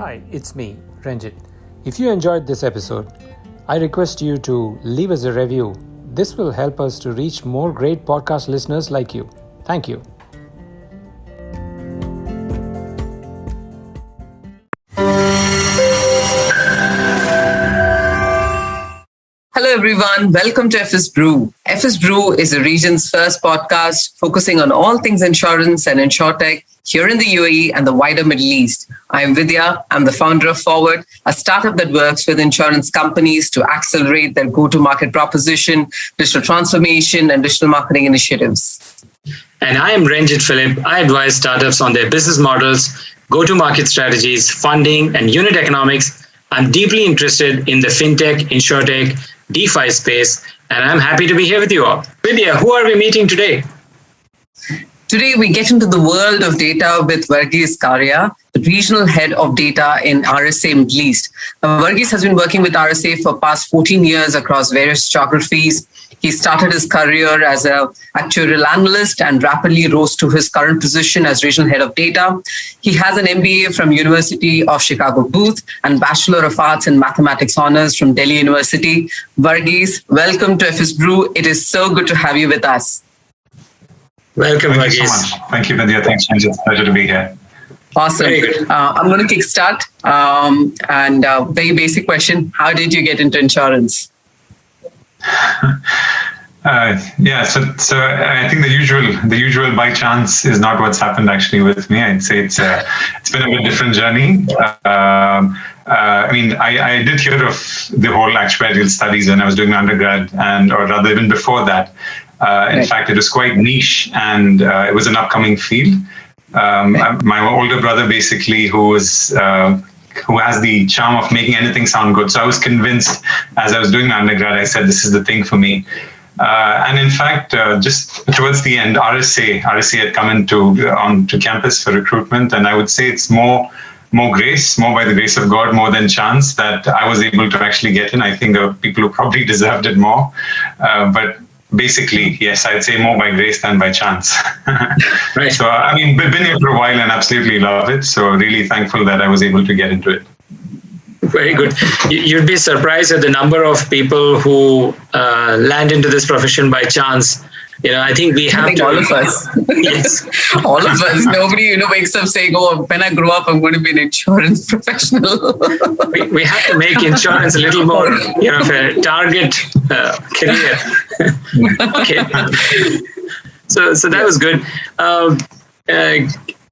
Hi, it's me, Renjit. If you enjoyed this episode, I request you to leave us a review. This will help us to reach more great podcast listeners like you. Thank you. Hello everyone, welcome to FS Brew. FS Brew is the region's first podcast focusing on all things insurance and insurtech here in the UAE and the wider Middle East. I'm Vidya, I'm the founder of Forward, a startup that works with insurance companies to accelerate their go-to-market proposition, digital transformation, and digital marketing initiatives. And I am Renjit Philip. I advise startups on their business models, go-to-market strategies, funding, and unit economics. I'm deeply interested in the fintech, insurtech, DeFi space, and I'm happy to be here with you all. Vidya, who are we meeting today? Today, we get into the world of data with Varghese Skariah, the regional head of data in RSA Middle East. Now, Varghese has been working with RSA for past 14 years across various geographies. He started his career as an actuarial analyst and rapidly rose to his current position as regional head of data. He has an MBA from University of Chicago Booth and Bachelor of Arts in Mathematics Honors from Delhi University. Varghese, welcome to FS Brew. It is so good to have you with us. Welcome, Thank you Varghese. so much. Thank you, Vidya. Thanks, Renjit. It's a pleasure to be here. Awesome. Very good. I'm going to kickstart. Very basic question. How did you get into insurance? So I think the usual by chance is not what's happened actually with me. I'd say it's been a bit different journey. I did hear of the whole actuarial studies when I was doing my undergrad, or rather even before that. In fact, it was quite niche, and it was an upcoming field. My older brother, basically, who has the charm of making anything sound good. So I was convinced as I was doing my undergrad, I said, this is the thing for me. And in fact, just towards the end, RSA had come onto campus for recruitment. And I would say it's more grace, more by the grace of God, more than chance that I was able to actually get in. I think there were people who probably deserved it more. But basically, yes, I'd say more by grace than by chance. Right. So, we've been here for a while and absolutely love it. So really thankful that I was able to get into it. Very good. You'd be surprised at the number of people who land into this profession by chance. I think we have to. All of us. Yes. All of us. Nobody, wakes up saying, "Oh, when I grow up, I'm going to be an insurance professional." We have to make insurance a little more, of a target career. Okay. So that was good.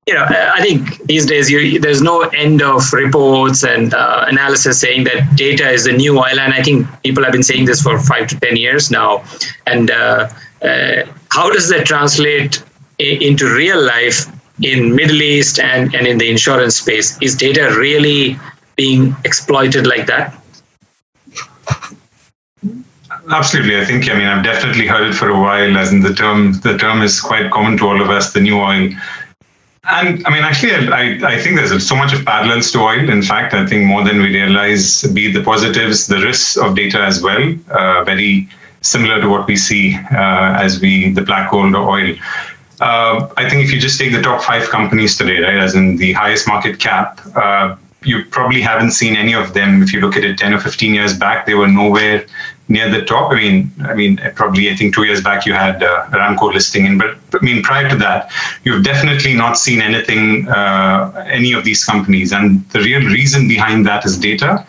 I think these days there's no end of reports and analysis saying that data is the new oil, and I think people have been saying this for 5 to 10 years now. And how does that translate into real life in Middle East and in the insurance space? Is data really being exploited like that? Absolutely. I think, I've definitely heard it for a while, as in the term is quite common to all of us, the new oil. And actually, I think there's so much of parallels to oil. In fact, I think more than we realize, be the positives, the risks of data as well, very similar to what we see the black gold or oil. I think if you just take the top 5 companies today, right, as in the highest market cap, you probably haven't seen any of them. If you look at it 10 or 15 years back, they were nowhere near the top. I think 2 years back you had Aramco listing in, but prior to that, you've definitely not seen anything, any of these companies. And the real reason behind that is data.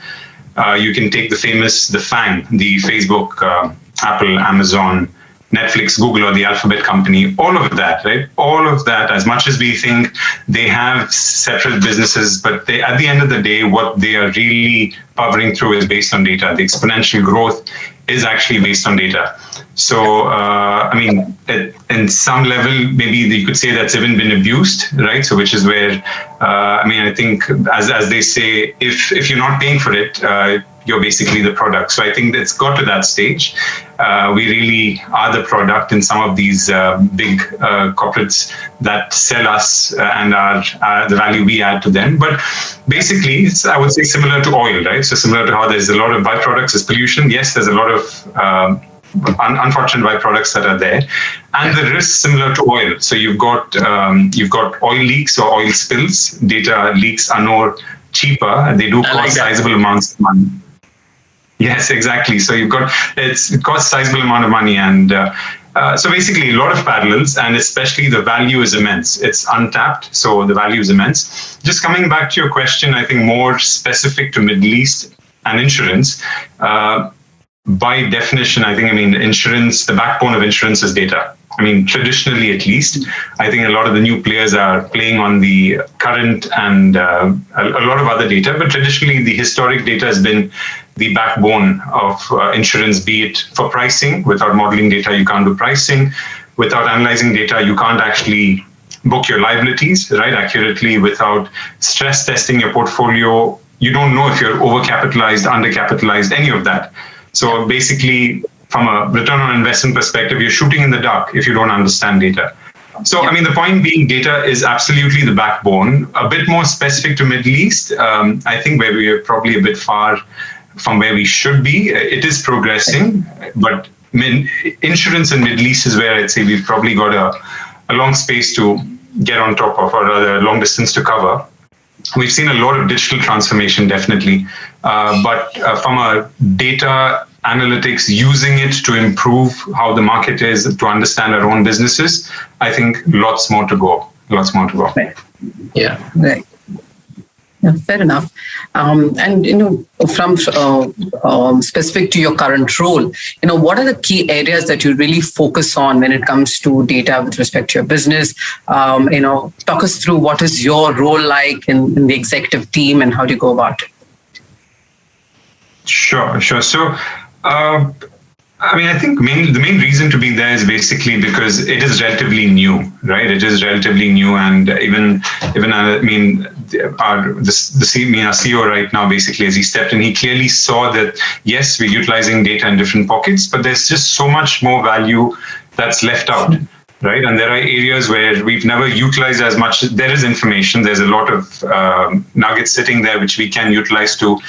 You can take the FANG, the Facebook, Apple, Amazon, Netflix, Google, or the Alphabet company, all of that, right? All of that, as much as we think they have separate businesses, but at the end of the day, what they are really powering through is based on data. The exponential growth is actually based on data. So, in some level, maybe you could say that's even been abused, right? So, which is where, I think, as they say, if you're not paying for it, you're basically the product. So I think it's got to that stage. We really are the product in some of these big corporates that sell us and are the value we add to them. But basically, it's, I would say, similar to oil, right? So similar to how there's a lot of byproducts as pollution. Yes, there's a lot of unfortunate byproducts that are there, and the risks similar to oil. So you've got oil leaks or oil spills. Data leaks are cheaper, and they do cost sizable amounts of money. Yes, exactly. So it costs sizable amount of money, and so basically a lot of parallels, and especially the value is immense. It's untapped, so the value is immense. Just coming back to your question, I think more specific to Middle East and insurance. By definition, insurance, the backbone of insurance is data. Traditionally at least, I think a lot of the new players are playing on the current and a lot of other data, but traditionally the historic data has been the backbone of insurance, be it for pricing. Without modeling data, you can't do pricing. Without analyzing data, you can't actually book your liabilities, right, accurately. Without stress testing your portfolio, you don't know if you're overcapitalized, undercapitalized, any of that. So basically, from a return on investment perspective, you're shooting in the dark if you don't understand data. So, the point being, data is absolutely the backbone. A bit more specific to Middle East, I think where we are probably a bit far from where we should be. It is progressing, but insurance in Middle East is where I'd say we've probably got a long space to get on top of, or rather a long distance to cover. We've seen a lot of digital transformation, definitely, but from a data analytics, using it to improve how the market is, to understand our own businesses, I think lots more to go. Right. Yeah. Right. Yeah, fair enough. And from specific to your current role, what are the key areas that you really focus on when it comes to data with respect to your business? Talk us through what is your role like in the executive team, and how do you go about it? Sure. So, I think the main reason to be there is basically because it is relatively new, right? It is relatively new, and even our CEO right now, basically, as he stepped in, he clearly saw that yes, we're utilizing data in different pockets, but there's just so much more value that's left out. Right, and there are areas where we've never utilized as much. There is information. There's a lot of nuggets sitting there which we can utilize to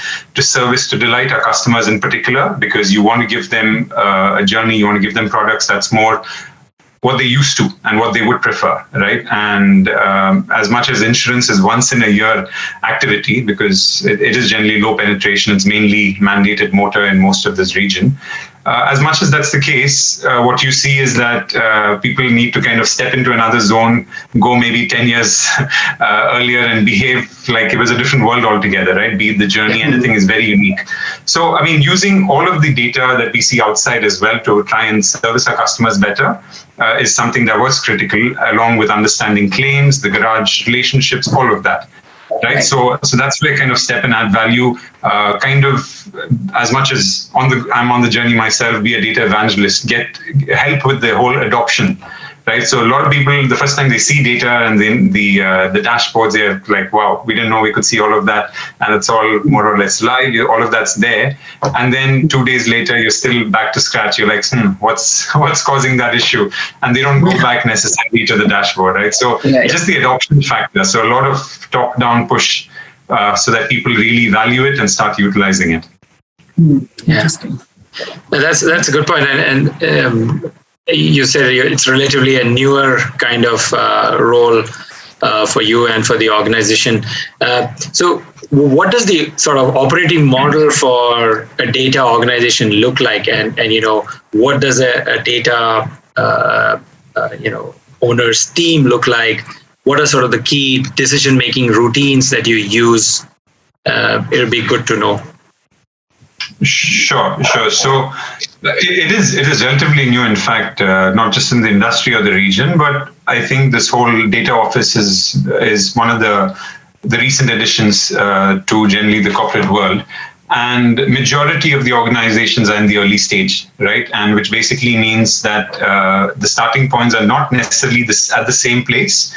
service, to delight our customers in particular, because you want to give them a journey. You want to give them products that's more what they used to and what they would prefer, right? And as much as insurance is once in a year activity, because it is generally low penetration, it's mainly mandated motor in most of this region. As much as that's the case, what you see is that people need to kind of step into another zone, go maybe 10 years earlier and behave like it was a different world altogether, right? Be it the journey, anything is very unique. So, using all of the data that we see outside as well to try and service our customers better is something that was critical, along with understanding claims, the garage relationships, all of that. Right. So that's where I kind of step and add value, kind of as much as I'm on the journey myself, be a data evangelist, get help with the whole adoption. Right. So a lot of people, the first time they see data and then the dashboards, they're like, wow, we didn't know we could see all of that. And it's all more or less live. All of that's there. And then 2 days later, you're still back to scratch. You're like, what's causing that issue? And they don't go back necessarily to the dashboard. Right. So it's just the adoption factor. So a lot of top-down push so that people really value it and start utilizing it. Interesting. That's a good point. And you said it's relatively a newer kind of role for you and for the organization. So what does the sort of operating model for a data organization look like? And what does a data owner's team look like? What are sort of the key decision-making routines that you use? It'll be good to know. Sure. So it is relatively new, in fact, not just in the industry or the region, but I think this whole data office is one of the recent additions to generally the corporate world. And majority of the organizations are in the early stage, right? And which basically means that the starting points are not necessarily at the same place,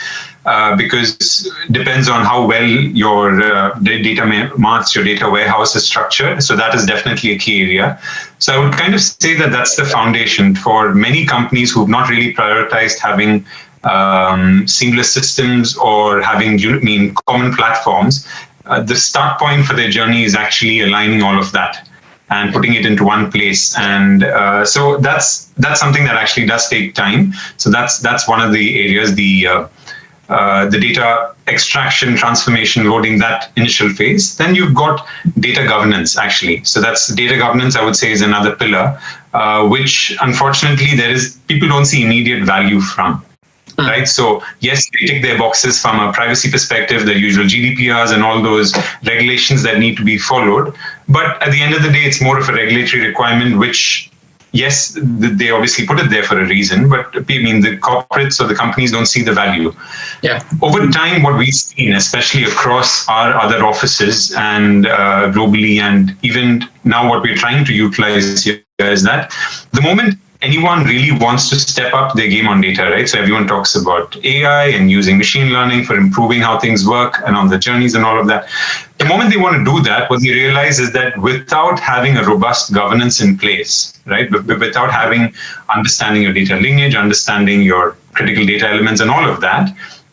because it depends on how well your data marts, your data warehouse is structured. So that is definitely a key area. So I would kind of say that that's the foundation for many companies who've not really prioritized having seamless systems or having common platforms. The start point for their journey is actually aligning all of that and putting it into one place. And so that's something that actually does take time. So that's one of the areas. the data extraction, transformation, loading, that initial phase. Then you've got data governance, actually. So that's data governance, I would say, is another pillar, which unfortunately people don't see immediate value from. Right. So yes, they tick their boxes from a privacy perspective, the usual GDPRs and all those regulations that need to be followed. But at the end of the day, it's more of a regulatory requirement, which, yes, they obviously put it there for a reason, but I mean, the corporates or the companies don't see the value. Yeah. Over time, what we've seen, especially across our other offices and globally, and even now what we're trying to utilize here is that the moment anyone really wants to step up their game on data, right? So everyone talks about AI and using machine learning for improving how things work and on the journeys and all of that. The moment they want to do that, what they realize is that without having a robust governance in place, right? Without having understanding your data lineage, understanding your critical data elements and all of that,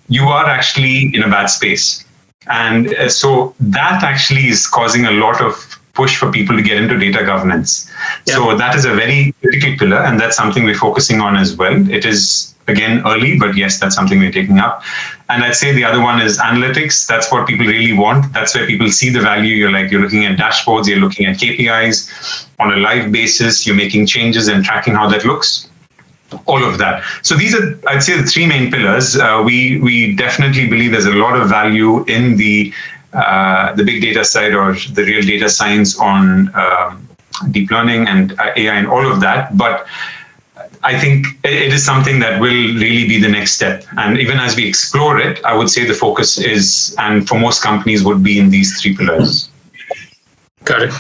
you are actually in a bad space. And so that actually is causing a lot of push for people to get into data governance. Yeah. So that is a very critical pillar, and that's something we're focusing on as well. It is, again, early, but yes, that's something we're taking up. And I'd say the other one is analytics. That's what people really want. That's where people see the value. You're looking at dashboards, you're looking at KPIs on a live basis, you're making changes and tracking how that looks. All of that. So these are, I'd say, the three main pillars. We definitely believe there's a lot of value in the big data side or the real data science on deep learning and AI and all of that. But I think it is something that will really be the next step. And even as we explore it, I would say the focus is, and for most companies, would be in these three pillars. Got it.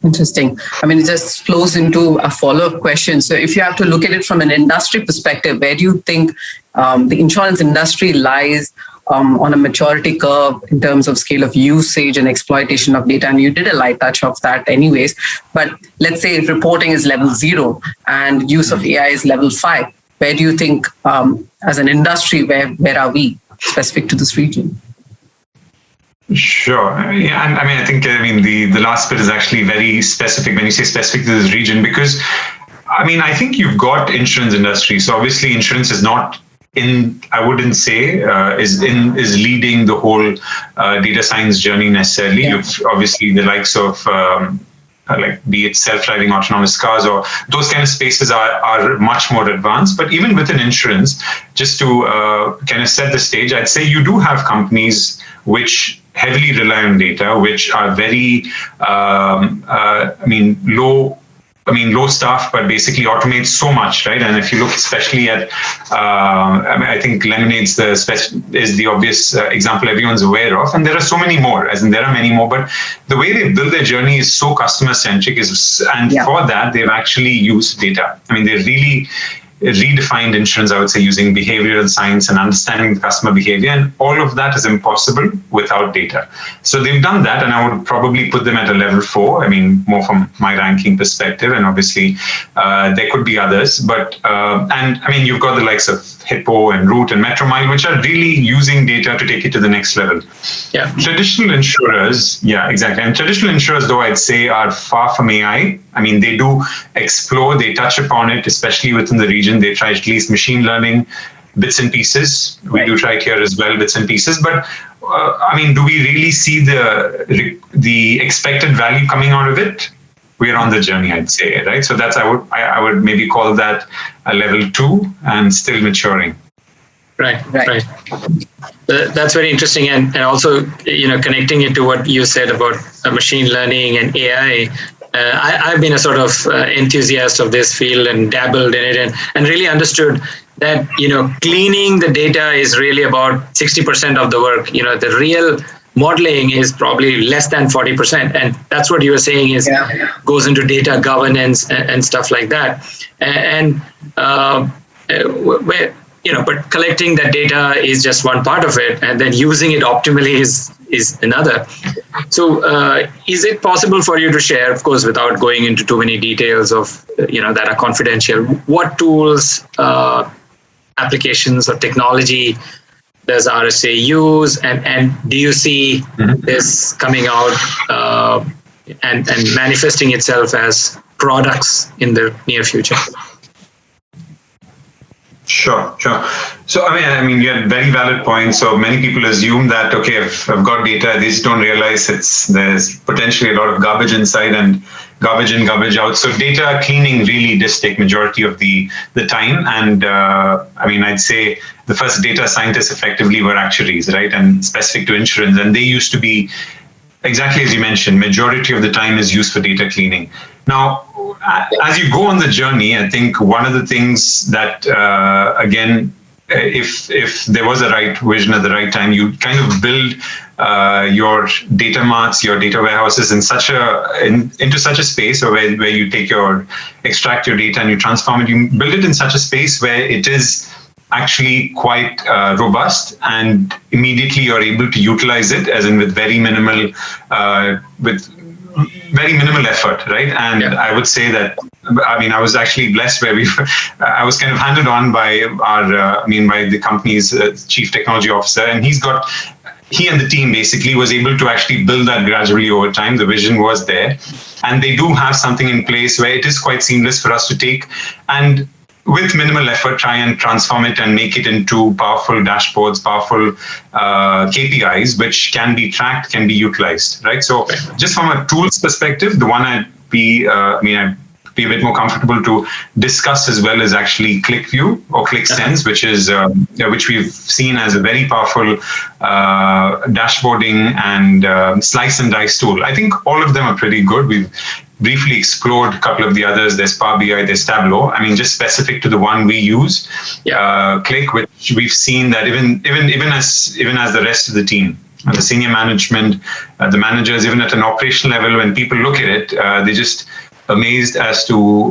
Interesting. I mean, it just flows into a follow-up question. So if you have to look at it from an industry perspective, where do you think the insurance industry lies on a maturity curve in terms of scale of usage and exploitation of data? And you did a light touch of that anyways. But let's say reporting is level 0 and use of AI is level 5. Where do you think, as an industry, where are we specific to this region? Sure. Yeah, and I think the last bit is actually very specific when you say specific to this region, because I think you've got insurance industry. So obviously insurance is not I wouldn't say is leading the whole data science journey necessarily. Yeah. Obviously the likes of be it self-driving autonomous cars or those kind of spaces are much more advanced. But even within insurance, just to kind of set the stage, I'd say you do have companies which heavily rely on data, which are very low staff, but basically automate so much, right? And if you look especially at, I think Lemonade's is the obvious example everyone's aware of, and there are so many more, there are many more, but the way they build their journey is so customer-centric, for that, they've actually used data. They really redefined insurance, I would say, using behavioral science and understanding the customer behavior, and all of that is impossible without data. So they've done that, and I would probably put them at a level 4, more from my ranking perspective, and obviously there could be others, but you've got the likes of Hippo and Root and Metromile, which are really using data to take it to the next level. Yeah. Traditional insurers, yeah, exactly. And traditional insurers, though, I'd say are far from AI. They do explore, they touch upon it, especially within the region. They try at least machine learning bits and pieces. We do try it here as well, bits and pieces. But do we really see the expected value coming out of it? We're on the journey, I'd say, right? So that's I would maybe call that a level 2 and still maturing. Right. That's very interesting, and also connecting it to what you said about machine learning and AI. I've been a sort of enthusiast of this field and dabbled in it and really understood that cleaning the data is really about 60% of the work. The real modeling is probably less than 40%, and that's what you were saying is goes into data governance and stuff like that. But collecting that data is just one part of it, and then using it optimally is another. So is it possible for you to share, of course, without going into too many details of that are confidential, what tools, applications or technology does RSA use, and do you see this coming out and manifesting itself as products in the near future? Sure. So, I mean, you had very valid points. So many people assume that, okay, if I've got data, they just don't realize there's potentially a lot of garbage inside and garbage in, garbage out. So data cleaning really does take majority of the time. And I mean, I'd say the first data scientists effectively were actuaries, right? And specific to insurance. And they used to be, exactly as you mentioned, majority of the time is used for data cleaning. Now, as you go on the journey, I think one of the things that, again, if there was a right vision at the right time, you kind of build your data marts, your data warehouses into such a space, or where you extract your data and you transform it. You build it in such a space where it is actually quite robust, and immediately you're able to utilize it, as in with very minimal effort, right? And I would say that, I mean, I was actually blessed where I was kind of handed on by by the company's chief technology officer, and he and the team basically was able to actually build that gradually over time. The vision was there, and they do have something in place where it is quite seamless for us to take and with minimal effort, try and transform it and make it into powerful dashboards, powerful KPIs, which can be tracked, can be utilized, right? So just from a tools perspective, the one I'd be a bit more comfortable to discuss as well is actually ClickView or ClickSense, which we've seen as a very powerful dashboarding and slice and dice tool. I think all of them are pretty good. We've briefly explored a couple of the others. There's Power BI, there's Tableau. I mean, just specific to the one we use, Click, which we've seen that even as the rest of the team, the senior management, the managers, even at an operational level, when people look at it, they just amazed as to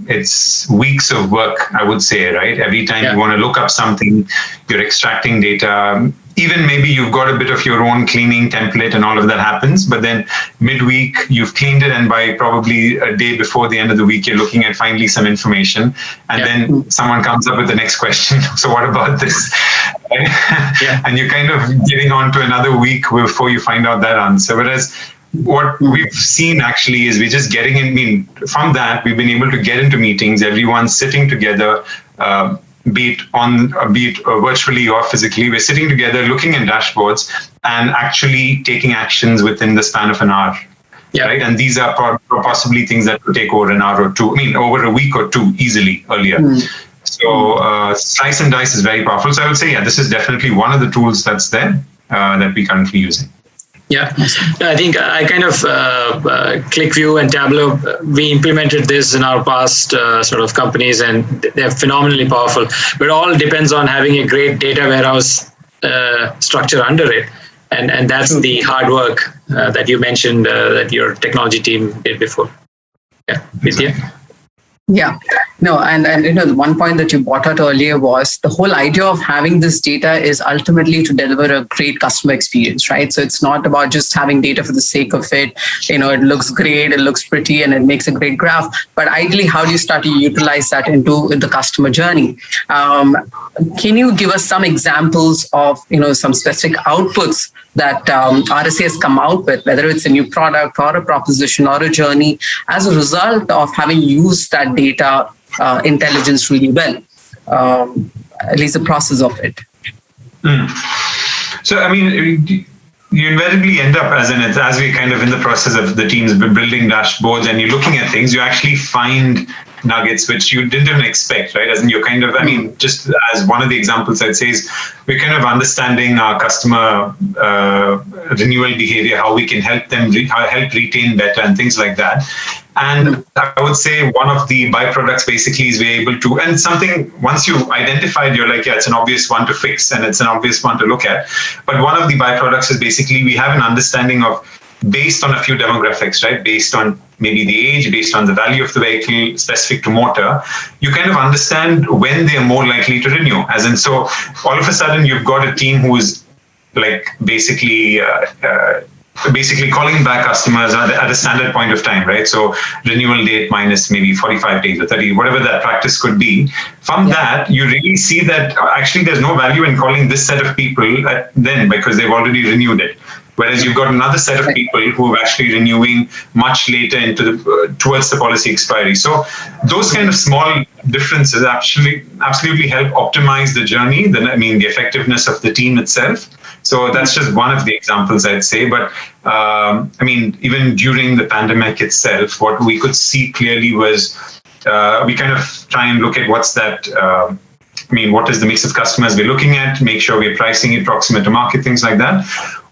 it's weeks of work, I would say, right? Every time you want to look up something, you're extracting data. Even maybe you've got a bit of your own cleaning template and all of that happens, but then midweek you've cleaned it, and by probably a day before the end of the week, you're looking at finally some information, and then someone comes up with the next question. So what about this? And you're kind of getting on to another week before you find out that answer. Whereas what we've seen actually is we're just getting in. I mean, from that, we've been able to get into meetings, everyone sitting together, be it virtually or physically. We're sitting together, looking at dashboards, and actually taking actions within the span of an hour. Right? And these are possibly things that could take over an hour or two. I mean, over a week or two easily earlier. So slice and dice is very powerful. So I would say, this is definitely one of the tools that's there that we're currently using. Yeah, I think I kind of ClickView and Tableau, we implemented this in our past sort of companies, and they're phenomenally powerful. But it all depends on having a great data warehouse structure under it. And that's the hard work that you mentioned that your technology team did before. Yeah, Vidya? Yeah, no, and the one point that you brought out earlier was the whole idea of having this data is ultimately to deliver a great customer experience, right? So it's not about just having data for the sake of it. It looks great, it looks pretty, and it makes a great graph. But ideally, how do you start to utilize that into the customer journey? Can you give us some examples of some specific outputs that RSA has come out with, whether it's a new product or a proposition or a journey, as a result of having used that data intelligence really well, at least the process of it? So, I mean, you invariably end up as we kind of in the process of the teams building dashboards and you're looking at things, you actually find nuggets which you didn't even expect, right? As in you're kind of, I mean, just as one of the examples I'd say is we're kind of understanding our customer renewal behavior, how we can help them help retain better and things like that. And I would say one of the byproducts basically is we're able to, and something once you identified, you're like, it's an obvious one to fix and it's an obvious one to look at. But one of the byproducts is basically we have an understanding of, based on a few demographics, right? Based on maybe the age, based on the value of the vehicle, specific to motor, you kind of understand when they are more likely to renew. As in, so all of a sudden you've got a team who's like basically calling back customers at a standard point of time, right? So renewal date minus maybe 45 days or 30, whatever that practice could be. From that, you really see that actually there's no value in calling this set of people then because they've already renewed it. Whereas you've got another set of people who are actually renewing much later towards the policy expiry. So those kind of small differences absolutely help optimize the journey, the effectiveness of the team itself. So that's just one of the examples, I'd say. But even during the pandemic itself, what we could see clearly was we kind of try and look at what's that. What is the mix of customers we're looking at? Make sure we're pricing it proximate to market, things like that.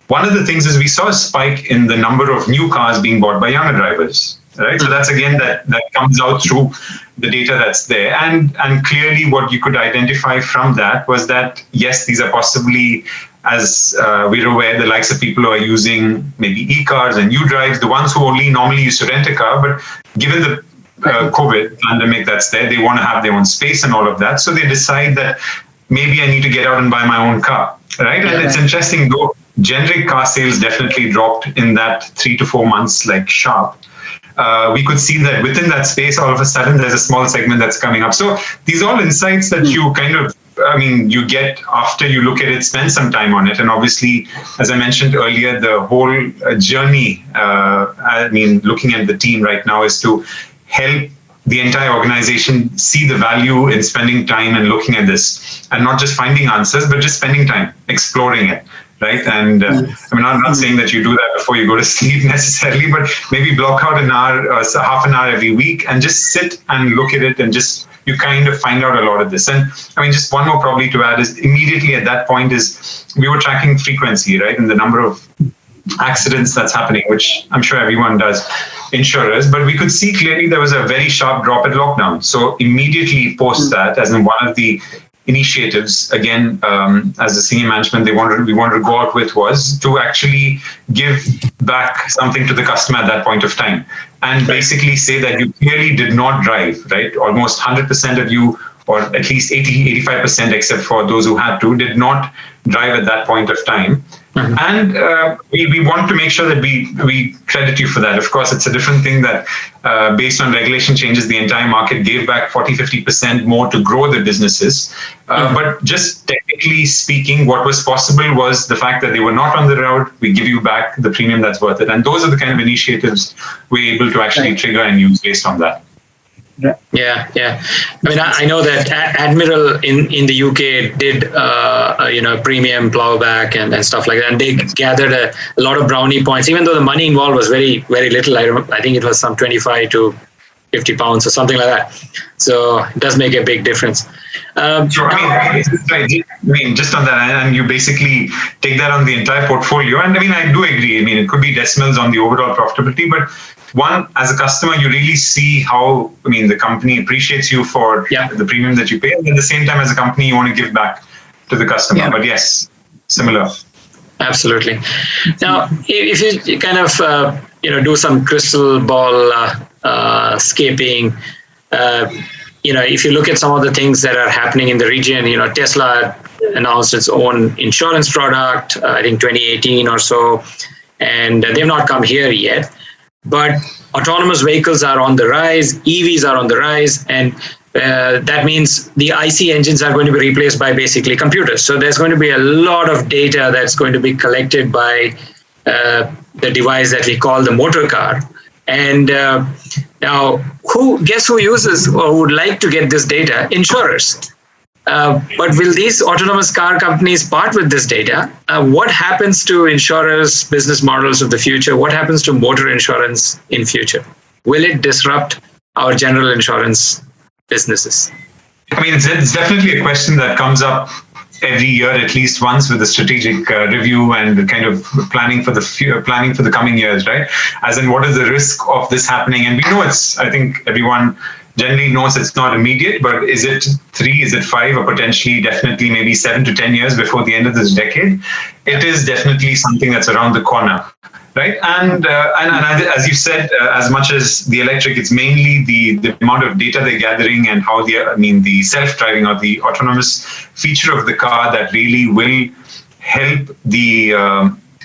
One of the things is we saw a spike in the number of new cars being bought by younger drivers, right? So that's again that comes out through the data that's there, and clearly what you could identify from that was that yes, these are possibly, as we're aware, the likes of people who are using maybe e-cars and U-drives, the ones who only normally used to rent a car, but given the COVID pandemic that's there, they want to have their own space and all of that, so they decide that maybe I need to get out and buy my own car, right? And it's interesting though. Generic car sales definitely dropped in that 3 to 4 months, like sharp. We could see that within that space, all of a sudden, there's a small segment that's coming up. So these are all insights that you kind of, you get after you look at it, spend some time on it. And obviously, as I mentioned earlier, the whole journey, looking at the team right now is to help the entire organization see the value in spending time and looking at this, and not just finding answers, but just spending time exploring it. Right. And I'm not saying that you do that before you go to sleep necessarily, but maybe block out an hour or half an hour every week and just sit and look at it, and just you kind of find out a lot of this. And just one more probably to add is immediately at that point is we were tracking frequency, right? And the number of accidents that's happening, which I'm sure everyone does, insurers, but we could see clearly there was a very sharp drop at lockdown. So immediately post that, as in one of the initiatives, again, as a senior management, we wanted to go out with was to actually give back something to the customer at that point of time, and basically say that you clearly did not drive, right? Almost 100% of you, or at least 85%, except for those who had to, did not drive at that point of time. Mm-hmm. And we want to make sure that we credit you for that. Of course, it's a different thing that based on regulation changes, the entire market gave back 40-50% more to grow the businesses. But just technically speaking, what was possible was the fact that they were not on the road. We give you back the premium that's worth it. And those are the kind of initiatives we're able to actually trigger and use based on that. Yeah. I know that Admiral in the UK did premium plowback and stuff like that, and they gathered a lot of brownie points, even though the money involved was very, very little. I think it was some 25 to 50 pounds or something like that. So it does make a big difference. Just on that, and you basically take that on the entire portfolio. And I do agree. It could be decimals on the overall profitability, but one, as a customer, you really see how, the company appreciates you for the premium that you pay. And at the same time, as a company, you want to give back to the customer. Yeah. But yes, similar. Absolutely. Now, if you kind of, do some crystal ball scaping, if you look at some of the things that are happening in the region, Tesla announced its own insurance product, I think 2018 or so, and they've not come here yet. But autonomous vehicles are on the rise, EVs are on the rise, and that means the IC engines are going to be replaced by basically computers. So there's going to be a lot of data that's going to be collected by the device that we call the motor car. And now, guess who uses or would like to get this data? Insurers. But will these autonomous car companies part with this data? What happens to insurers' business models of the future? What happens to motor insurance in future? Will it disrupt our general insurance businesses? It's definitely a question that comes up every year, at least once, with a strategic review and kind of planning for the coming years, right? As in, what is the risk of this happening? And we know I think everyone generally knows it's not immediate, but is it 3, is it 5, or potentially definitely maybe 7 to 10 years before the end of this decade? It is definitely something that's around the corner, right? And as you said, as much as the electric, it's mainly the amount of data they're gathering and how the self-driving or the autonomous feature of the car that really will help the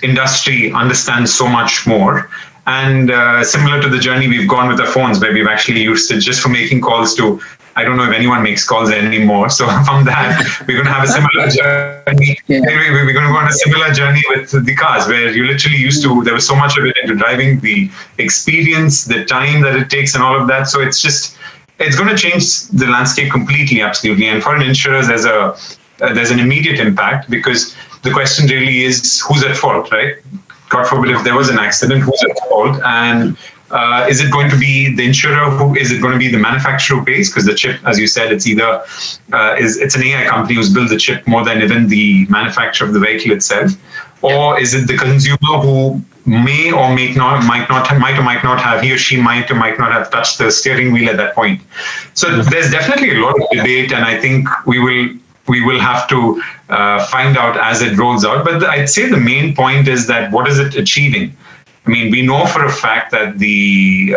industry understand so much more. And similar to the journey we've gone with our phones, where we've actually used it just for making calls to I don't know if anyone makes calls anymore. So from that, we're going to have a similar journey. Yeah. We're going to go on a similar journey with the cars, where you literally used to, there was so much of it into driving, the experience, the time that it takes and all of that. So it's going to change the landscape completely, absolutely. And for an insurer, there's an immediate impact, because the question really is, who's at fault, right? God forbid, if there was an accident, who's at fault? And is it going to be the insurer? Is it going to be the manufacturer who pays? Because the chip, as you said, it's either it's an AI company who's built the chip more than even the manufacturer of the vehicle itself, or is it the consumer who may or might not have, he or she might or might not have touched the steering wheel at that point? So there's definitely a lot of debate, and I think we will have to find out as it rolls out. But I'd say the main point is that what is it achieving? I mean, we know for a fact that the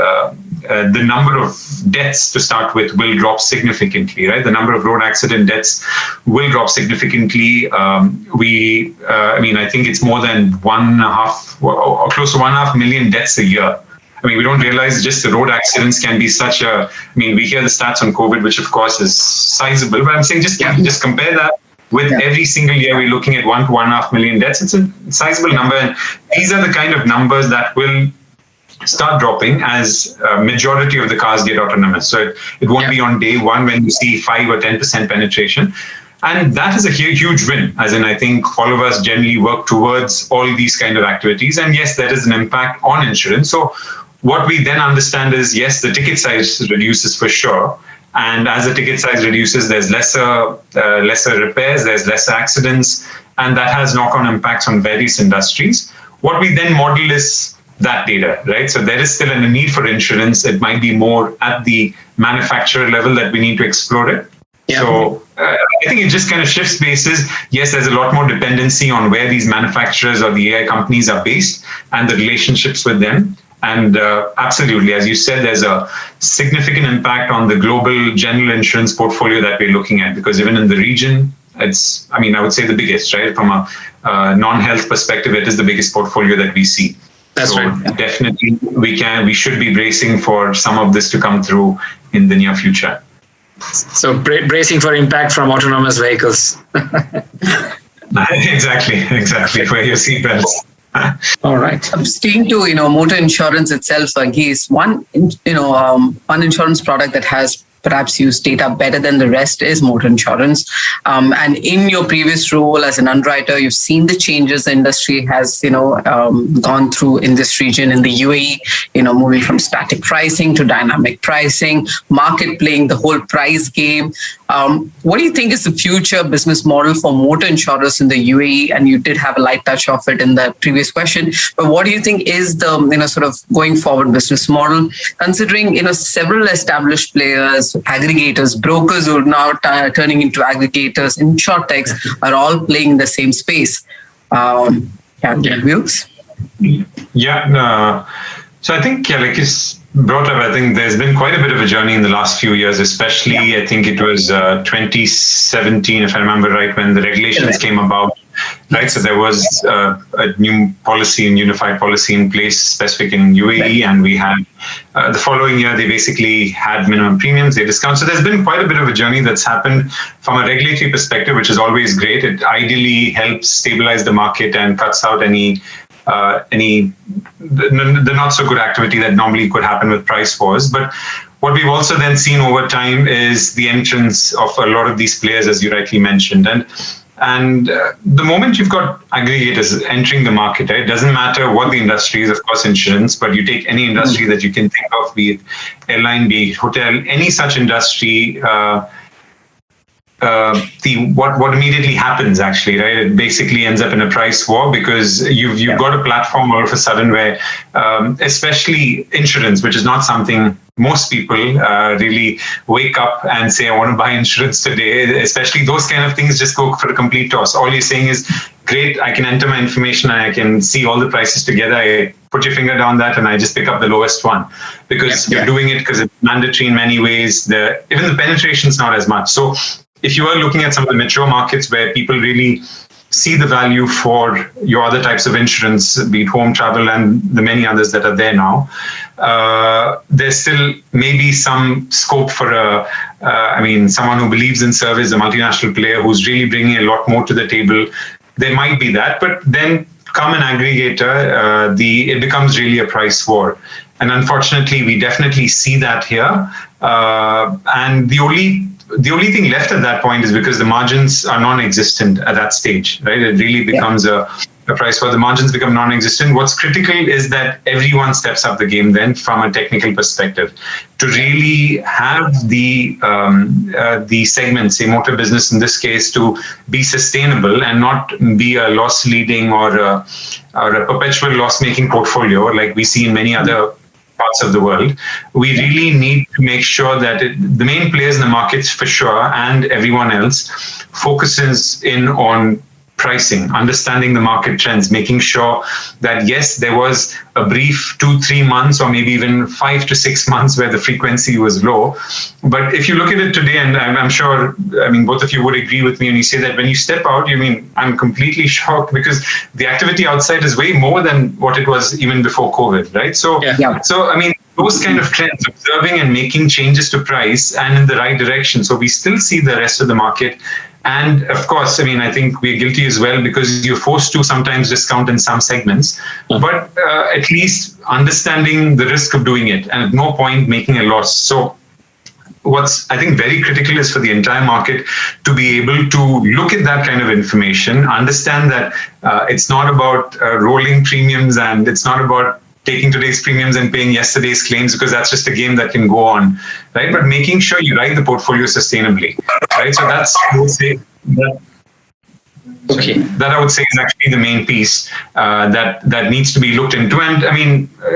number of deaths to start with will drop significantly, right? The number of road accident deaths will drop significantly. I think it's more than 1.5 or close to 1.5 million deaths a year. I mean, we don't realize just the road accidents can be such a, I mean, we hear the stats on COVID, which of course is sizable, but I'm saying just compare that with every single year we're looking at 1 to 1.5 million deaths. It's a sizable number. And these are the kind of numbers that will start dropping as a majority of the cars get autonomous. So it won't be on day one when you see 5 or 10% penetration. And that is a huge win, as in I think all of us generally work towards all these kind of activities. And yes, there is an impact on insurance. So what we then understand is, yes, the ticket size reduces for sure. And as the ticket size reduces, there's lesser repairs, there's lesser accidents, and that has knock-on impacts on various industries. What we then model is that data, right? So there is still a need for insurance. It might be more at the manufacturer level that we need to explore it. Yeah. So I think it just kind of shifts bases. Yes, there's a lot more dependency on where these manufacturers or the AI companies are based and the relationships with them. And absolutely, as you said, there's a significant impact on the global general insurance portfolio that we're looking at, because even in the region, it's, I mean, I would say the biggest, right? From a non-health perspective, it is the biggest portfolio that we see. That's right. Definitely, we should be bracing for some of this to come through in the near future. So bracing for impact from autonomous vehicles. Exactly. Wear your seatbelts. All right. Staying to motor insurance itself, Varghese, one insurance product that has perhaps used data better than the rest is motor insurance. And in your previous role as an underwriter, you've seen the changes the industry has gone through in this region, in the UAE, moving from static pricing to dynamic pricing, market playing the whole price game. What do you think is the future business model for motor insurers in the UAE? And you did have a light touch of it in the previous question, but what do you think is the sort of going forward business model, considering several established players, aggregators, brokers who are now turning into aggregators, insurtechs are all playing in the same space? Views? Yeah. So I think, like you brought up, I think there's been quite a bit of a journey in the last few years, especially I think it was 2017, if I remember right, when the regulations came about. Right, so there was a new policy and unified policy in place specific in UAE, and we had the following year they basically had minimum premiums, they discount. So there's been quite a bit of a journey that's happened from a regulatory perspective, which is always great. It ideally helps stabilize the market and cuts out the not so good activity that normally could happen with price wars. But what we've also then seen over time is the entrance of a lot of these players, as you rightly mentioned. And the moment you've got aggregators entering the market, right, it doesn't matter what the industry is, of course, insurance, but you take any industry that you can think of, be it airline, be it hotel, any such industry, what immediately happens actually, right? It basically ends up in a price war, because you've got a platform all of a sudden where, especially insurance, which is not something most people really wake up and say, I want to buy insurance today, especially those kind of things just go for a complete toss. All you're saying is, great, I can enter my information and I can see all the prices together. I put your finger down that and I just pick up the lowest one, because you're doing it because it's mandatory in many ways. Even the penetration is not as much. So if you are looking at some of the mature markets where people really see the value for your other types of insurance, be it home, travel, and the many others that are there now. There's still maybe some scope for someone who believes in service, a multinational player who's really bringing a lot more to the table. There might be that, but then come an aggregator, it becomes really a price war. And unfortunately, we definitely see that here. And the only thing left at that point is because the margins are non-existent at that stage, right? It really becomes a price where the margins become non-existent. What's critical is that everyone steps up the game then from a technical perspective to really have the segment, say motor business in this case, to be sustainable and not be a loss-leading or a perpetual loss-making portfolio like we see in many other parts of the world. We really need to make sure that the main players in the markets for sure and everyone else focuses in on pricing, understanding the market trends, making sure that yes, there was a brief 2-3 months or maybe even 5 to 6 months where the frequency was low. But if you look at it today, and I'm sure, both of you would agree with me when you say that when you step out, I'm completely shocked because the activity outside is way more than what it was even before COVID, right? So those kind of trends, observing and making changes to price and in the right direction. So we still see the rest of the market. And of course, I think we're guilty as well because you're forced to sometimes discount in some segments, but at least understanding the risk of doing it and at no point making a loss. So what's I think very critical is for the entire market to be able to look at that kind of information, understand that it's not about rolling premiums and it's not about taking today's premiums and paying yesterday's claims because that's just a game that can go on, right? But making sure you write the portfolio sustainably, right? So that's, I would say, that I would say is actually the main piece that needs to be looked into. And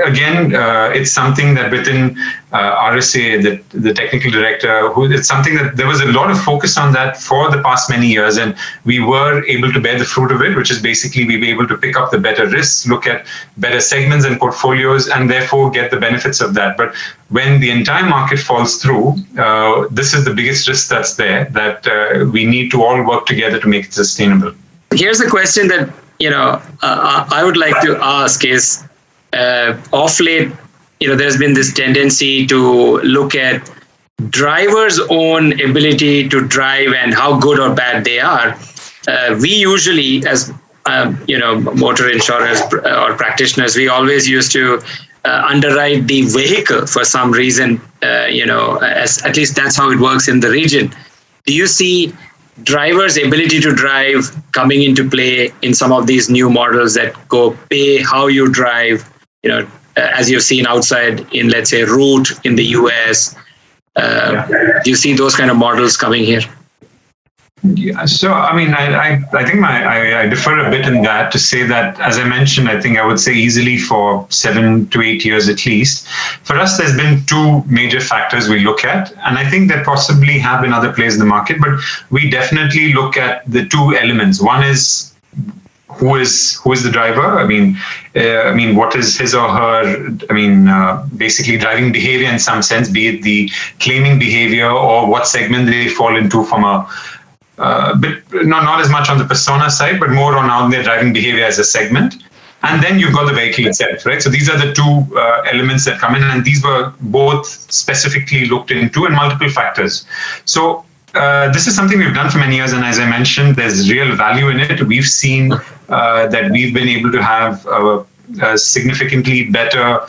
again, it's something that within RSA, the technical director, it's something that there was a lot of focus on that for the past many years, and we were able to bear the fruit of it, which is basically we were able to pick up the better risks, look at better segments and portfolios, and therefore get the benefits of that. But when the entire market falls through, this is the biggest risk that's there, that we need to all work together to make it sustainable. Here's a question that I would like to ask is, of late, there's been this tendency to look at drivers' own ability to drive and how good or bad they are. We usually, as motor insurers or practitioners, we always used to underwrite the vehicle for some reason. As at least that's how it works in the region. Do you see drivers' ability to drive coming into play in some of these new models that go pay how you drive, as you've seen outside in, let's say, Root in the US? Do you see those kind of models coming here? Yeah, so I think I differ a bit in that to say that, as I mentioned, I think I would say easily for 7 to 8 years at least. For us, there's been two major factors we look at, and I think there possibly have been other players in the market, but we definitely look at the two elements. One is who is the driver? What is his or her, basically driving behavior in some sense, be it the claiming behavior or what segment they fall into from but not as much on the persona side, but more on how they're driving behavior as a segment. And then you've got the vehicle itself, right? So these are the two elements that come in, and these were both specifically looked into and multiple factors. So this is something we've done for many years, and as I mentioned, there's real value in it. We've seen that we've been able to have a significantly better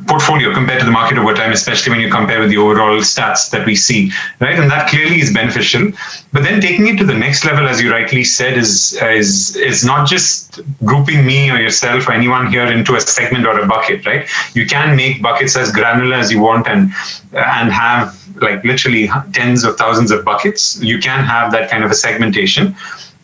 portfolio compared to the market over time, especially when you compare with the overall stats that we see, right? And that clearly is beneficial. But then taking it to the next level, as you rightly said, is not just grouping me or yourself or anyone here into a segment or a bucket, right? You can make buckets as granular as you want and have like literally tens of thousands of buckets. You can have that kind of a segmentation.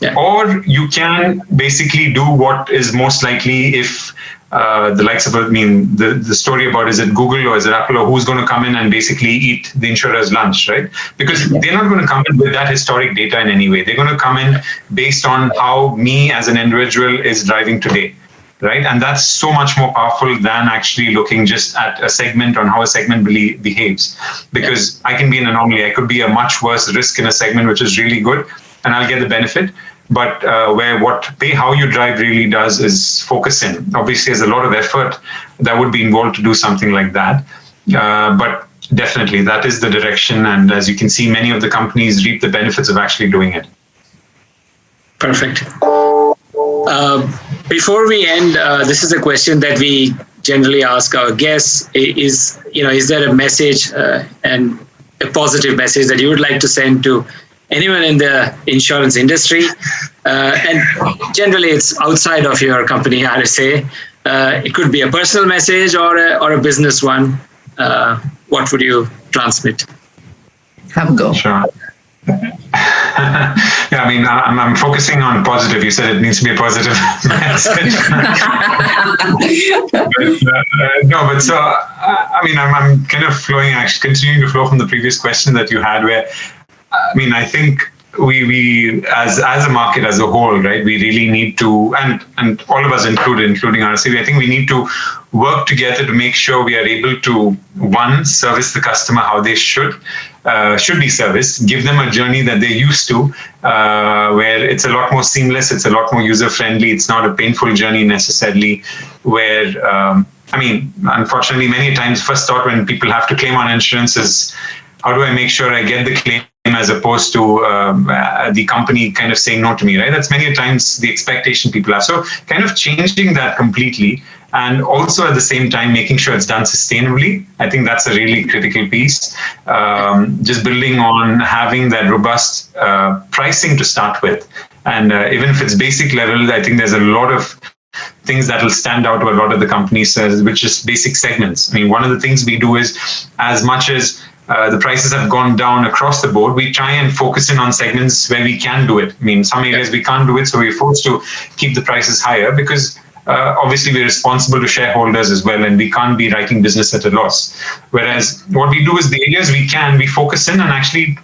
Yeah. Or you can basically do what is most likely if the likes of, the story about is it Google or is it Apple or who's going to come in and basically eat the insurer's lunch, right? Because they're not going to come in with that historic data in any way. They're going to come in based on how me as an individual is driving today, right? And that's so much more powerful than actually looking just at a segment on how a segment behaves. Because I can be an anomaly. I could be a much worse risk in a segment which is really good. and I'll get the benefit. But how you drive really does is focus in. Obviously, there's a lot of effort that would be involved to do something like that. But definitely, that is the direction. And as you can see, many of the companies reap the benefits of actually doing it. Perfect. Before we end, this is a question that we generally ask our guests: is there a message and a positive message that you would like to send to anyone in the insurance industry? And generally, it's outside of your company, RSA. It could be a personal message or a business one. What would you transmit? Have a go. Sure. Yeah, I mean, I'm focusing on positive. You said it needs to be a positive message. But so, I mean, I'm kind of continuing to flow from the previous question that you had, where, I mean, I think we as a market as a whole, right, we really need to, and all of us including RSA, I think we need to work together to make sure we are able to, one, service the customer how they should be serviced, give them a journey that they're used to, where it's a lot more seamless, it's a lot more user-friendly, it's not a painful journey necessarily, where, I mean, unfortunately, many times, first thought when people have to claim on insurance is, how do I make sure I get the claim, as opposed to the company kind of saying no to me, right? That's many times the expectation people have. So kind of changing that completely, and also at the same time making sure it's done sustainably. I think that's a really critical piece. Just building on having that robust pricing to start with. And even if it's basic level, I think there's a lot of things that will stand out to a lot of the companies, which is basic segments. I mean, one of the things we do is, as much as the prices have gone down across the board, we try and focus in on segments where we can do it. I mean, some areas we can't do it, so we're forced to keep the prices higher, because obviously we're responsible to shareholders as well, and we can't be writing business at a loss. Whereas what we do is, the areas we focus in and actually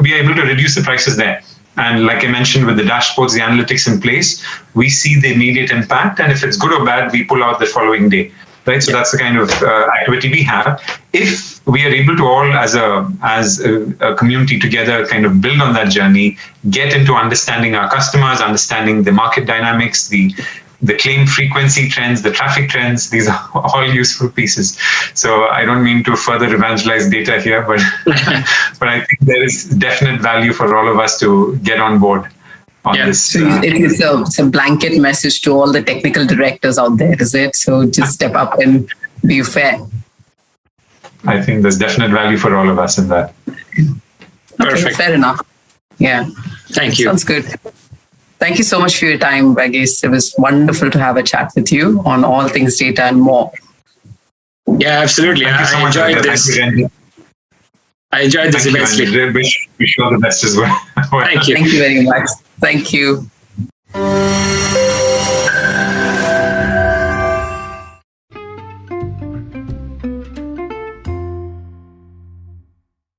be able to reduce the prices there. And like I mentioned, with the dashboards, the analytics in place, we see the immediate impact, and if it's good or bad, we pull out the following day. Right, so that's the kind of activity we have. If we are able to all, as a community together, kind of build on that journey, get into understanding our customers, understanding the market dynamics, the claim frequency trends, the traffic trends, these are all useful pieces. So I don't mean to further evangelize data here, but but I think there is definite value for all of us to get on board. So it's a blanket message to all the technical directors out there, is it? So just step up and be fair. I think there's definite value for all of us in that. Okay, fair enough. Yeah. Thank you. Sounds good. Thank you so much for your time, Varghese. It was wonderful to have a chat with you on all things data and more. Yeah, absolutely. I enjoyed this. I enjoyed this immensely. Wish you all the best as well. Thank you. Thank you very much. Thank you.